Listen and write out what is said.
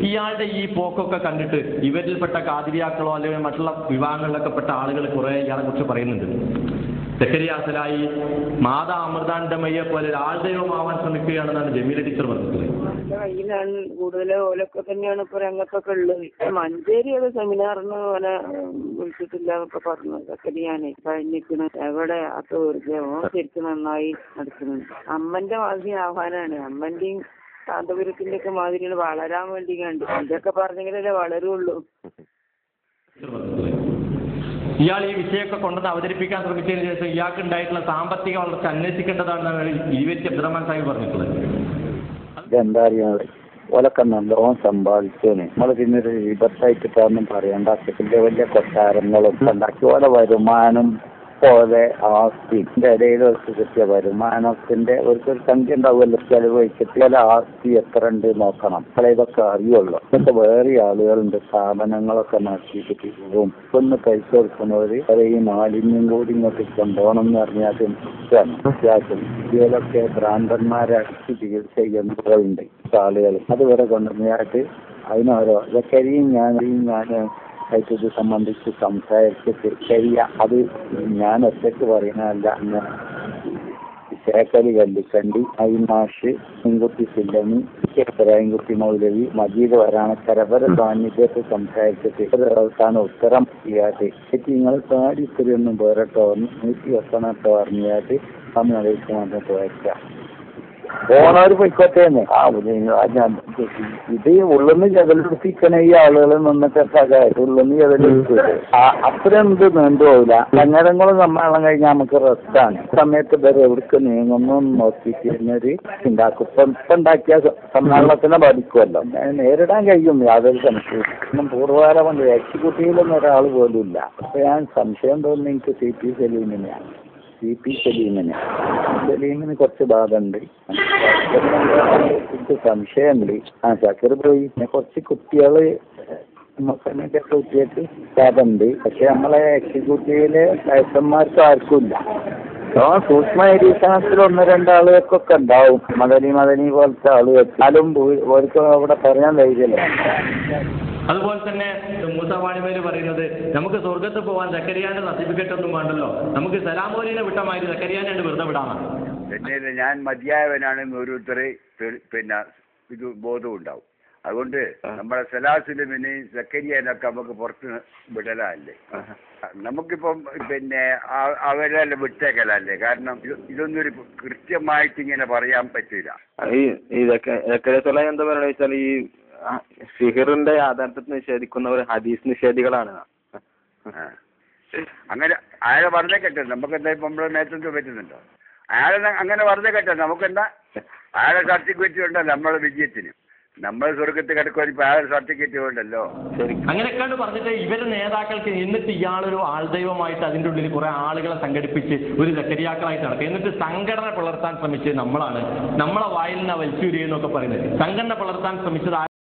ഇയാളുടെ ഈ പോക്കൊക്കെ കണ്ടിട്ട് ഇവരിൽപ്പെട്ട കാതിരിയാക്കളോ അല്ലെങ്കിൽ മറ്റുള്ള വിഭാഗങ്ങളിലൊക്കെ പെട്ട ആളുകൾ കുറെ ഇയാളെ കുറിച്ച് പറയുന്നുണ്ട്. സക്കരിയ സലായി മാതാ അമൃതാനന്ദമയ്യെ പോലെ ആൾദൈവമാവാൻ ശ്രമിക്കുകയാണെന്നാണ് ജമീല ടീച്ചർ പറഞ്ഞത്. കയ്യിലാണ് കൂടുതൽ ഓലൊക്കെ തന്നെയാണ് ഇപ്പൊ രംഗത്തൊക്കെ ഉള്ളത്. മഞ്ചേരി അത് സെമിനാറിന് ഓനെ വിളിച്ചിട്ടില്ല എന്നൊക്കെ പറഞ്ഞു. സക്കരിയാനെ കഴിഞ്ഞിരിക്കണ് എവിടെ അത് ശരിക്കും നന്നായി നടക്കുന്നുണ്ട്. അമ്മന്റെ മാതിരി ആഹ്വാനാണ്. അമ്മന്റെയും കാന്തപുരത്തിന്റെ ഒക്കെ മാതിരിയാണ് വളരാൻ വേണ്ടി കണ്ടു. ഇതൊക്കെ പറഞ്ഞെങ്കിലല്ലേ വളരുള്ളൂ. ഇയാൾ ഈ വിഷയമൊക്കെ കൊണ്ടുവന്ന് അവതരിപ്പിക്കാൻ ശ്രമിച്ചതിന് ശേഷം ഇയാൾക്ക് ഉണ്ടായിട്ടുള്ള സാമ്പത്തിക വളർച്ച അന്വേഷിക്കേണ്ടതാണെന്നാണ് ഇ.വി.ടി. അബ്ദുറഹ്മാൻ സാഹിബ് പറഞ്ഞിട്ടുള്ളത്. ഇതെന്താ അറിയാതെ ഓലൊക്കെ നല്ലോണം സമ്പാദിച്ചേനെ. നമ്മള് പിന്നെ ഒരു വിപത്തായിട്ട് കാരണം പറയണ്ട. വലിയ വലിയ കൊട്ടാരങ്ങളും ഉണ്ടാക്കി ഓല വരുമാനം പോലെ ആസ്തിന്റെ ഇടയിൽ കിട്ടിയ വരുമാനത്തിന്റെ ഒരു സംഖ്യ ഉണ്ടാവുമല്ലോ. ചെലവ് വെച്ചിട്ട് ഓല ആസ്തി എത്ര ഉണ്ട് നോക്കണം. അപ്പോൾ ഇതൊക്കെ അറിയുള്ളൂ. ഇതൊക്കെ വേറെ ആളുകളുണ്ട് സ്ഥാപനങ്ങളൊക്കെ നടത്തിയിട്ട് പോകും. ഒന്ന് പൈസ കൊടുക്കുന്നവര് അത് ഈ മാലിന്യം കൂടി ഇങ്ങോട്ട് കൊണ്ടുപോകണം എന്ന് പറഞ്ഞാൽ വ്യത്യാസം. ഇതിലൊക്കെ ഭ്രാന്തന്മാരെ അടിച്ച് ചികിത്സ ചെയ്യുന്നവരുണ്ട് ആളുകൾ. അതുവരെ കൊണ്ടുവന്നിട്ട് അതിനോരോ ഇതൊക്കെ ഞാൻ ആയിട്ട് ഇത് സംബന്ധിച്ച് സംസാരിച്ചിട്ട് ശരിയാ. അത് ഞാൻ ഒറ്റയ്ക്ക് പറയുന്നതല്ല. ചേക്കലി കല്ലിക്കണ്ടി, അയിമാഷ്, പെൺകുട്ടി സില്ലമി, ഇബ്രാഹിംകുട്ടി മൗലവി, മജീദ് വരാണക്കര ഇവരെ സാന്നിധ്യത്തിൽ സംസാരിച്ചിട്ട് ഒരു അവസാനം ഉത്തരം ചെയ്യാതെ നിങ്ങൾ താടിത്തിരിയൊന്നും പോരട്ടോ 100 വെക്കണട്ടോ പറഞ്ഞാട്ട് അമ്മയിലേക്ക് വന്നിട്ട് വയ്ക്കാം. പോണവർ പൊയ്ക്കോട്ടേന്ന്. ഇത് ഉള്ളുന്ന് ചെതലെടുപ്പിക്കണ ഈ ആളുകൾ നിന്നിട്ട് ഉള്ളുന്ന് ചെതലെടുത്ത് അത്രയും ഇത് നീണ്ടുപോകില്ല. സങ്കടങ്ങളും സമ്മേളനം കഴിഞ്ഞാൽ നമുക്ക് റെസ്റ്റാണ്. സമയത്ത് ഇവർ എവിടേക്ക് നീങ്ങുന്നു നോക്കിയിട്ട് എന്നൊരു ഉണ്ടാക്കും. ഇപ്പം ഉണ്ടാക്കിയ സമ്മേളനത്തിനെ ബാധിക്കുമല്ലോ. നേരിടാൻ കഴിയും യാതൊരു സംശയവും. പൂർവ്വകാലം എക്സിക്യൂട്ടീവിലൊന്നും ഒരാൾ പോലും ഇല്ല. അപ്പൊ ഞാൻ സംശയം തോന്നുന്നു എനിക്ക് CP സലീമിന് കുറച്ച് ഭാഗമുണ്ട്. എനിക്ക് സംശയമുണ്ട്. സക്കർ പോയി കുറച്ച് കുട്ടികള് നമുക്കെന്നൊക്കെ കുട്ടികൾക്ക് ഭാഗമുണ്ട്. പക്ഷെ നമ്മളെ എക്സിക്യൂട്ടീവിലെ വയസ്സന്മാർക്ക് ആർക്കും ഇല്ല. സൂക്ഷ്മ നിരീക്ഷണത്തിൽ 1-2 ആളുകൾക്കൊക്കെ ഉണ്ടാവും. മദനി പോലത്തെ ആളുകൾ. എന്നാലും അവർക്ക് അവിടെ പറയാൻ ധൈര്യമല്ല. അതുപോലെ തന്നെ മൂസ വാണിമേല് പറയുന്നത് നമുക്ക് സ്വർഗത്ത് പോകാൻ സക്കരിയാന്റെ സർട്ടിഫിക്കറ്റ് ഒന്നും വേണ്ടല്ലോ, നമുക്ക് സലാമോലിനെ വിട്ടമാതിരി സക്കരിയാനെ വെറുതെ വിടാമാണ്. പിന്നെ ഞാൻ മതിയായവനാണെന്ന് ഓരോരുത്തരെ പിന്നെ ഇത് ബോധം ഉണ്ടാവും. അതുകൊണ്ട് നമ്മുടെ സലാസിലുമിനെയും സക്കരിയാനൊക്കെ നമുക്ക് പുറത്ത് വിടലല്ലേ. നമുക്കിപ്പം പിന്നെ അവരെല്ലാം വിട്ടേക്കലല്ലേ. കാരണം ഇതൊന്നും ഒരു കൃത്യമായിട്ട് ഇങ്ങനെ പറയാൻ പറ്റില്ല. എന്താ പറയുക വെച്ചാൽ ഈ സിഹിറിന്റെ യാഥാർത്ഥ്യത്തെ നിഷേധിക്കുന്നവർ ഹദീസ് നിഷേധികളാണ്. അങ്ങനെ അയാളെ വെറുതെ കെട്ടെ നമുക്ക് എന്താ ഇപ്പം നമ്മുടെ നേതൃത്വം പറ്റുന്നുണ്ടോ? അയാളെ അങ്ങനെ വെറുതെ കെട്ടെ നമുക്കെന്താ? അയാളെ സർട്ടിഫിക്കറ്റ് ഉണ്ടല്ലോ നമ്മളെ വിജയത്തിന്. നമ്മൾ സ്വർഗത്ത് കിടക്കുവാൻ ഇപ്പൊ അയാളെ സർട്ടിഫിക്കറ്റ് ഉണ്ടല്ലോ. അങ്ങനെയൊക്കെയാണ് പറഞ്ഞിട്ട് ഇവരുടെ നേതാക്കൾക്ക് എന്നിട്ട് ഇയാളൊരു ആൾദൈവമായിട്ട് അതിൻ്റെ ഉള്ളിൽ കുറെ ആളുകളെ സംഘടിപ്പിച്ച് ഒരു സക്കരിയാക്കളായിട്ട് നടക്കുക. എന്നിട്ട് സംഘടന പുലർത്താൻ ശ്രമിച്ചത് നമ്മളാണ്. നമ്മളെ വായിൽ നിന്ന് വലിച്ചൂരിയെന്നൊക്കെ പറയുന്നത് സംഘടന പുലർത്താൻ ശ്രമിച്ചത്